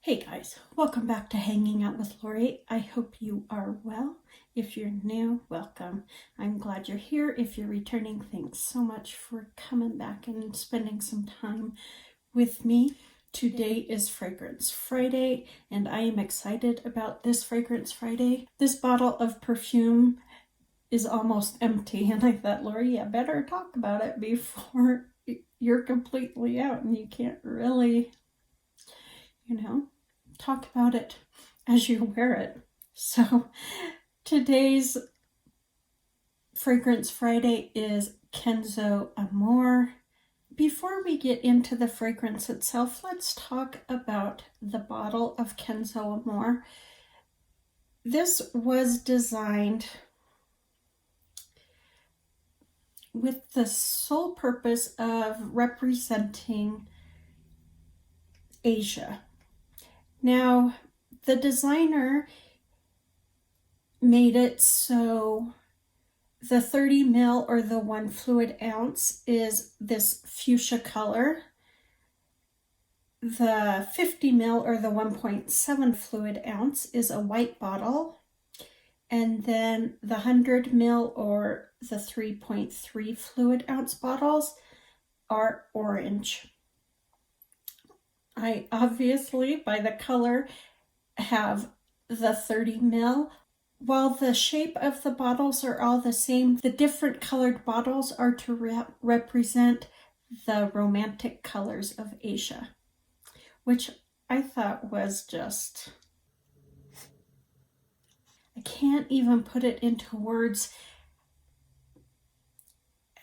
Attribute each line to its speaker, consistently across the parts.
Speaker 1: Hey guys, welcome back to Hanging Out with Lori. I hope you are well. If you're new, welcome. I'm glad you're here. If you're returning, thanks so much for coming back and spending some time with me. Today is Fragrance Friday, and I am excited about this Fragrance Friday. This bottle of perfume is almost empty, and I thought, Lori, I better talk about it before you're completely out and you can't really, talk about it as you wear it. So today's Fragrance Friday is Kenzo Amour. Before we get into the fragrance itself, let's talk about the bottle of Kenzo Amour. This was designed with the sole purpose of representing Asia. Now, the designer made it so the 30 ml or the 1 fluid ounce is this fuchsia color. The 50 ml or the 1.7 fluid ounce is a white bottle. And then the 100 ml or the 3.3 fluid ounce bottles are orange. I obviously, by the color, have the 30 ml. While the shape of the bottles are all the same, the different colored bottles are to represent the romantic colors of Asia, which I thought was just, I can't even put it into words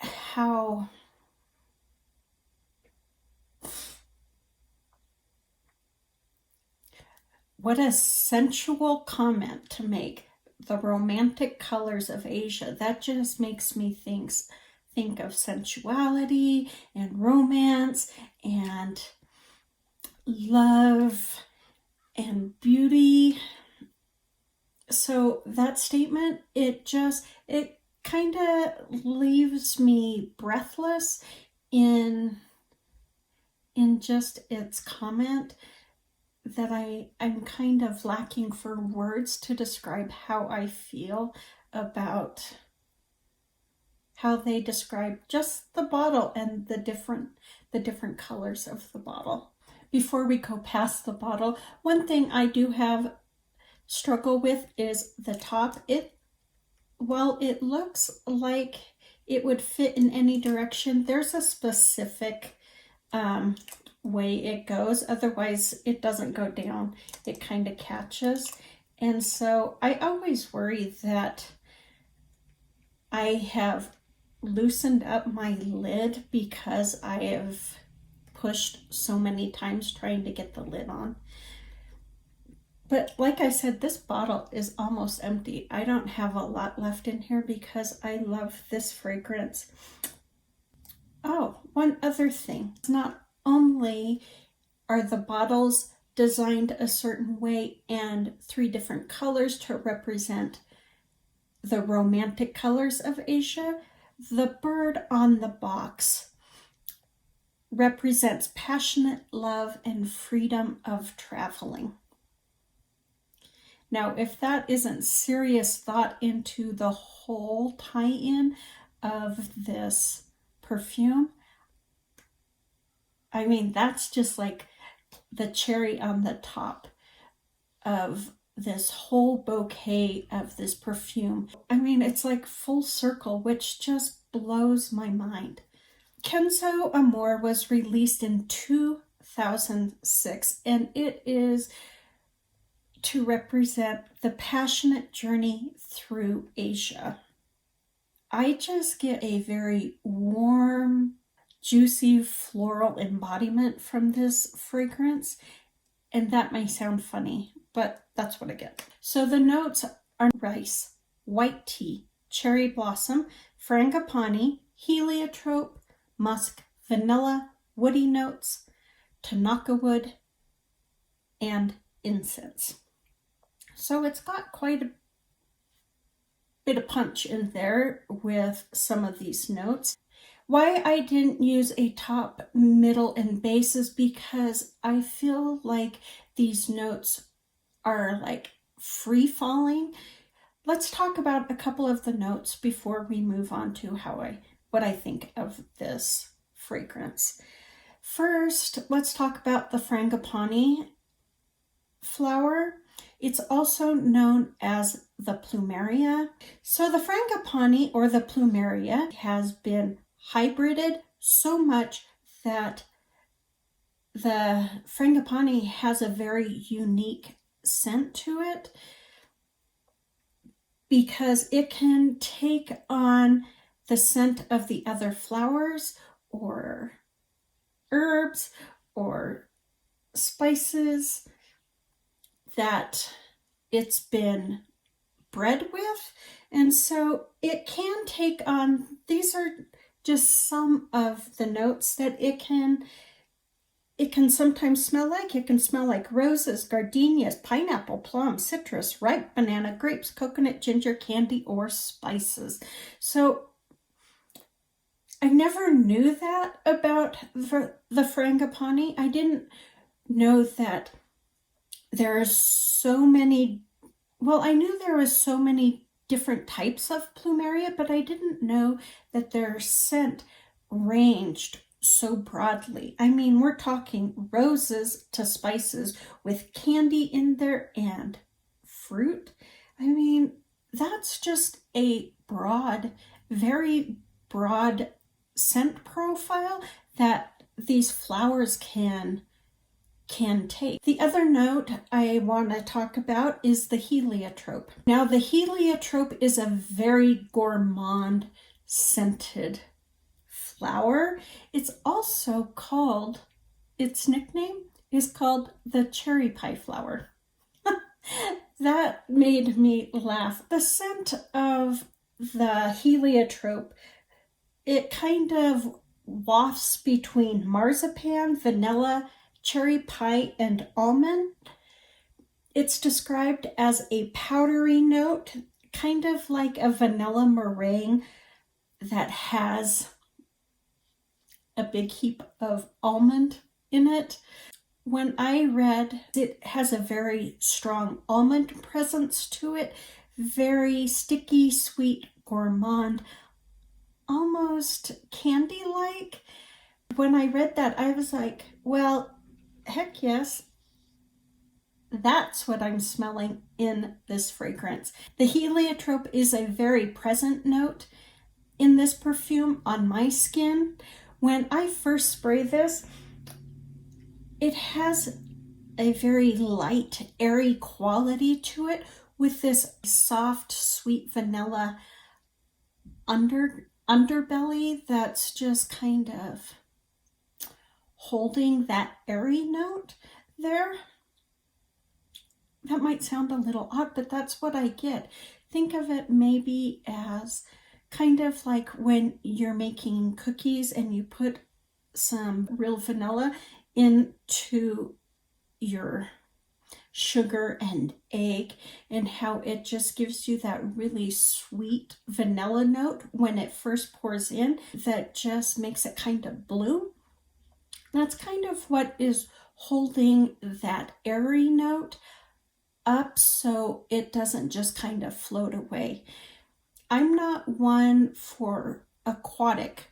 Speaker 1: how what a sensual comment to make. The romantic colors of Asia. That just makes me think of sensuality and romance and love and beauty. So that statement, it kind of leaves me breathless in just its comment, that I'm kind of lacking for words to describe how I feel about how they describe just the bottle and the different colors of the bottle. Before we go past the bottle, one thing I do have struggle with is the top. While it looks like it would fit in any direction, there's a specific way it goes, otherwise it doesn't go down, it kind of catches. And so I always worry that I have loosened up my lid because I have pushed so many times trying to get the lid on. But like I said, this bottle is almost empty. I don't have a lot left in here because I love this fragrance. Oh, one other thing. Not only are the bottles designed a certain way and 3 different colors to represent the romantic colors of Asia, the bird on the box represents passionate love and freedom of traveling. Now, if that isn't serious thought into the whole tie-in of this perfume, I mean, that's just like the cherry on the top of this whole bouquet of this perfume. I mean, it's like full circle, which just blows my mind. Kenzo Amour was released in 2006, and it is to represent the passionate journey through Asia. I just get a very warm, juicy floral embodiment from this fragrance, and that may sound funny, but that's what I get. So the notes are rice, white tea, cherry blossom, frangipani, heliotrope, musk, vanilla, woody notes, Tanaka wood, and incense. So it's got quite a bit of punch in there with some of these notes. Why I didn't use a top, middle, and base is because I feel like these notes are like free falling. Let's talk about a couple of the notes before we move on to what I think of this fragrance. First, let's talk about the frangipani flower. It's also known as the plumeria. So the frangipani or the plumeria has been hybrided so much that the frangipani has a very unique scent to it, because it can take on the scent of the other flowers or herbs or spices that it's been bred with. And so it can take on, these are just some of the notes that it can sometimes smell like. It can smell like roses, gardenias, pineapple, plum, citrus, ripe banana, grapes, coconut, ginger, candy, or spices. So I never knew that about the frangipani. I didn't know that there's so many, well, I knew there was so many different types of plumeria, but I didn't know that their scent ranged so broadly. I mean, we're talking roses to spices with candy in there and fruit. I mean, that's just a broad, very broad scent profile that these flowers can take. The other note I want to talk about is the heliotrope. Now, the heliotrope is a very gourmand scented flower. It's also called, its nickname is called the cherry pie flower. That made me laugh. The scent of the heliotrope, it kind of wafts between marzipan, vanilla, cherry pie, and almond. It's described as a powdery note, kind of like a vanilla meringue that has a big heap of almond in it. When I read, it has a very strong almond presence to it, very sticky, sweet, gourmand, almost candy-like. When I read that, I was like, well, heck yes, that's what I'm smelling in this fragrance. The heliotrope is a very present note in this perfume on my skin. When I first spray this, it has a very light, airy quality to it with this soft, sweet vanilla underbelly that's just kind of holding that airy note there. That might sound a little odd, but that's what I get. Think of it maybe as kind of like when you're making cookies and you put some real vanilla into your sugar and egg, and how it just gives you that really sweet vanilla note when it first pours in that just makes it kind of bloom. That's kind of what is holding that airy note up so it doesn't just kind of float away. I'm not one for aquatic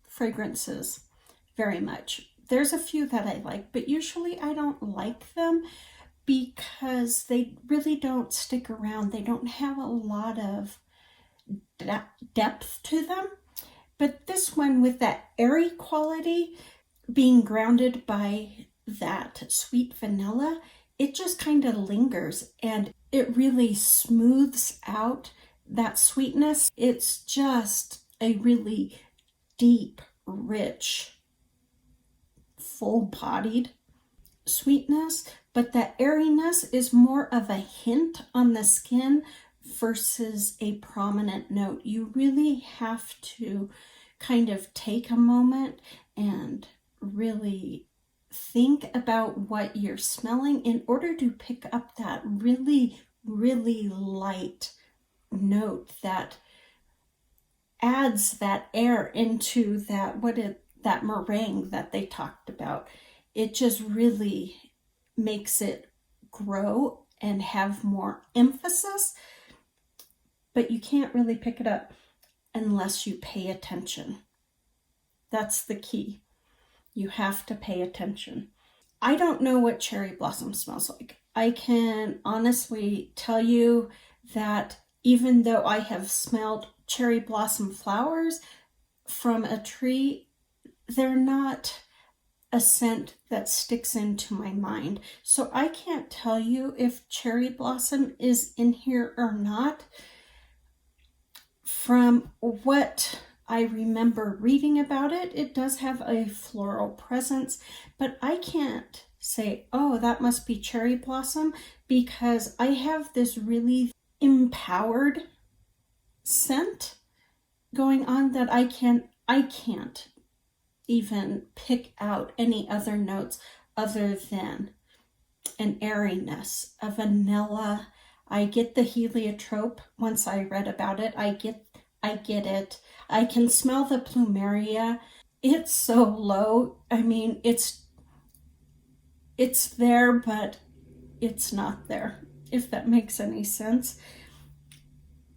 Speaker 1: fragrances very much. There's a few that I like, but usually I don't like them because they really don't stick around. They don't have a lot of depth to them. But this one, with that airy quality, being grounded by that sweet vanilla, it just kind of lingers and it really smooths out that sweetness. It's just a really deep, rich, full-bodied sweetness, but that airiness is more of a hint on the skin versus a prominent note. You really have to kind of take a moment and really think about what you're smelling in order to pick up that really, really light note that adds that air into that meringue that they talked about. It just really makes it grow and have more emphasis, but you can't really pick it up unless you pay attention. That's the key. You have to pay attention. I don't know what cherry blossom smells like. I can honestly tell you that even though I have smelled cherry blossom flowers from a tree, they're not a scent that sticks into my mind. So I can't tell you if cherry blossom is in here or not. From what I remember reading about it, it does have a floral presence, but I can't say, oh, that must be cherry blossom, because I have this really empowered scent going on that I can't even pick out any other notes other than an airiness, a vanilla. I get the heliotrope once I read about it. I get it. I can smell the plumeria. It's so low. I mean, it's there, but it's not there, if that makes any sense.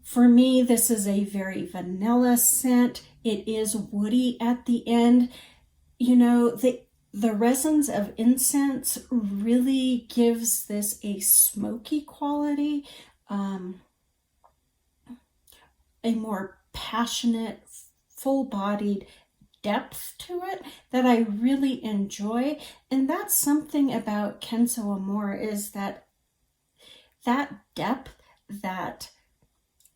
Speaker 1: For me, this is a very vanilla scent. It is woody at the end. You know, the resins of incense really gives this a smoky quality, a more passionate, full-bodied depth to it that I really enjoy. And that's something about Kenzo Amour, is that depth, that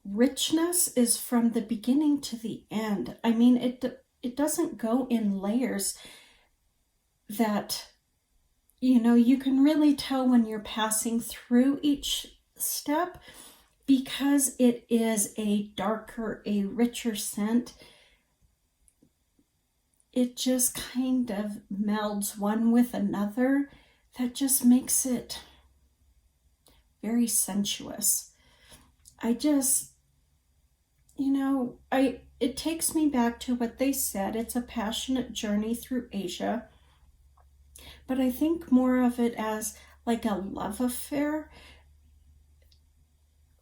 Speaker 1: richness is from the beginning to the end. I mean, it doesn't go in layers that, you know, you can really tell when you're passing through each step, because it is a darker, a richer scent. It just kind of melds one with another. That just makes it very sensuous. I just, you know, it takes me back to what they said. It's a passionate journey through Asia. But I think more of it as like a love affair,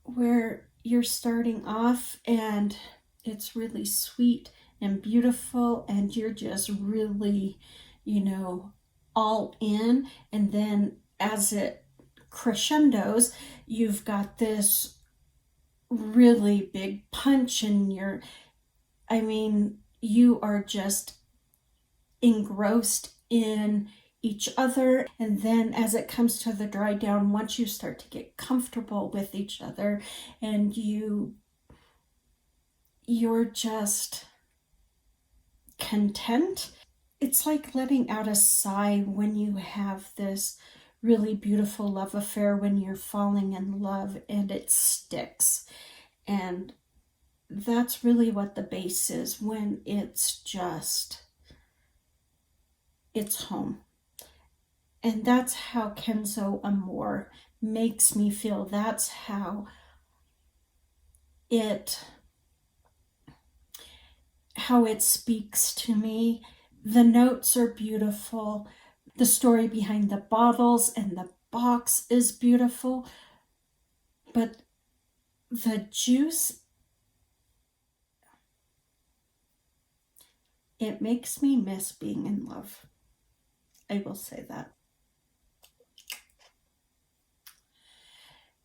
Speaker 1: where you're starting off and it's really sweet and beautiful, and you're just really, you know, all in. And then as it crescendos, you've got this really big punch, and you are just engrossed in each other. And then as it comes to the dry down, once you start to get comfortable with each other, and you're just content, it's like letting out a sigh when you have this really beautiful love affair, when you're falling in love and it sticks. And that's really what the base is, when it's home. And that's how Kenzo Amour makes me feel. That's how it speaks to me. The notes are beautiful. The story behind the bottles and the box is beautiful. But the juice, it makes me miss being in love. I will say that.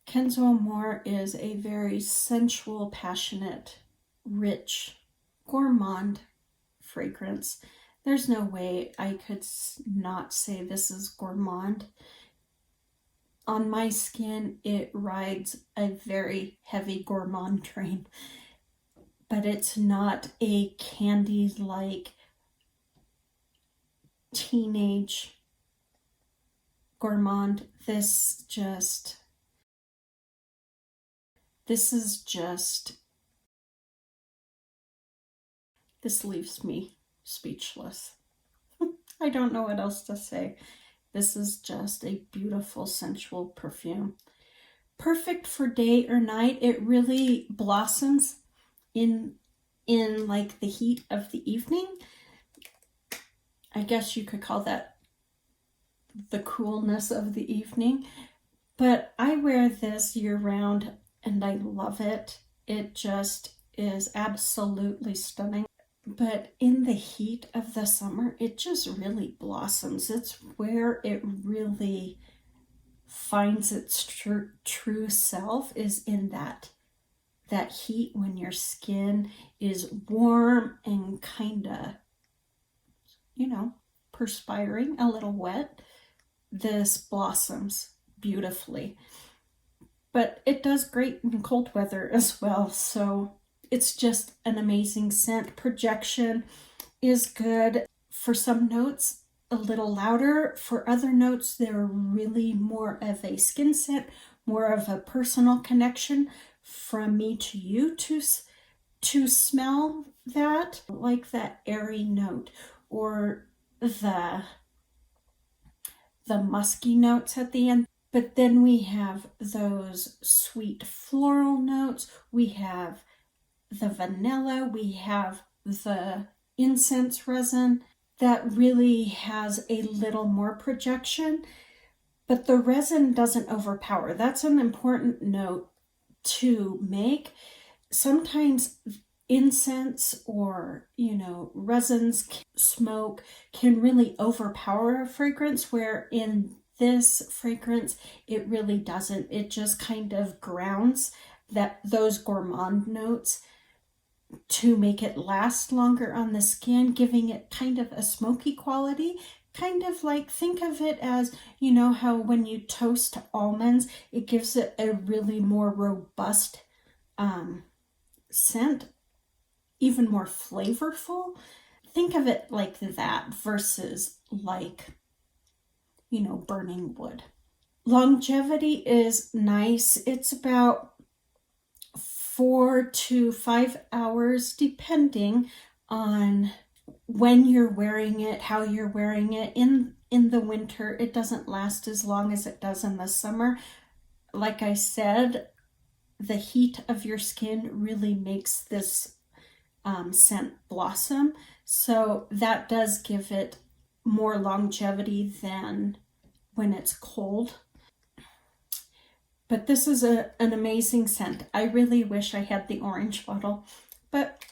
Speaker 1: Kenzo Amour is a very sensual, passionate, rich, gourmand fragrance. There's no way I could not say this is gourmand. On my skin, it rides a very heavy gourmand train, but it's not a candy-like teenage gourmand. This leaves me speechless. I don't know what else to say. This is just a beautiful, sensual perfume. Perfect for day or night. It really blossoms in in like the heat of the evening. I guess you could call that the coolness of the evening. But I wear this year round and I love it. It just is absolutely stunning. But in the heat of the summer, it just really blossoms. It's where it really finds its true self, is in that heat when your skin is warm and kind of, perspiring, a little wet. This blossoms beautifully. But it does great in cold weather as well. So it's just an amazing scent. Projection is good. For some notes, a little louder. For other notes, they're really more of a skin scent, more of a personal connection from me to you to smell that, like that airy note, or the musky notes at the end. But then we have those sweet floral notes. We have the vanilla. We have the incense resin that really has a little more projection. But the resin doesn't overpower. That's an important note to make. Sometimes incense or, resins, smoke can really overpower a fragrance, where in this fragrance, it really doesn't. It just kind of grounds those gourmand notes to make it last longer on the skin, giving it kind of a smoky quality. Kind of like, think of it as, how when you toast almonds, it gives it a really more robust scent, even more flavorful. Think of it like that versus like, burning wood. Longevity is nice. It's about 4 to 5 hours, depending on when you're wearing it, how you're wearing it. In the winter, it doesn't last as long as it does in the summer. Like I said, the heat of your skin really makes this scent blossom. So that does give it more longevity than when it's cold. But this is an amazing scent. I really wish I had the orange bottle. But,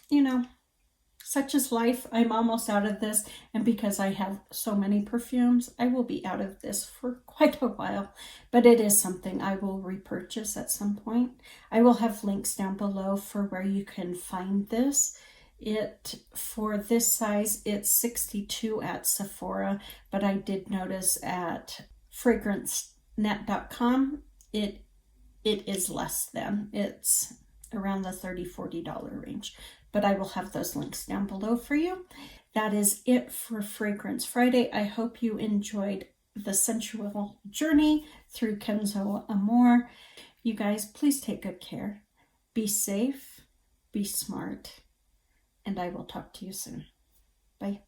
Speaker 1: such is life. I'm almost out of this. And because I have so many perfumes, I will be out of this for quite a while. But it is something I will repurchase at some point. I will have links down below for where you can find this. For this size, it's $62 at Sephora. But I did notice at fragrancenet.com, it is less than. It's around the $30-$40 range. But I will have those links down below for you. That is it for Fragrance Friday. I hope you enjoyed the sensual journey through Kenzo Amour. You guys, please take good care. Be safe, be smart, and I will talk to you soon. Bye.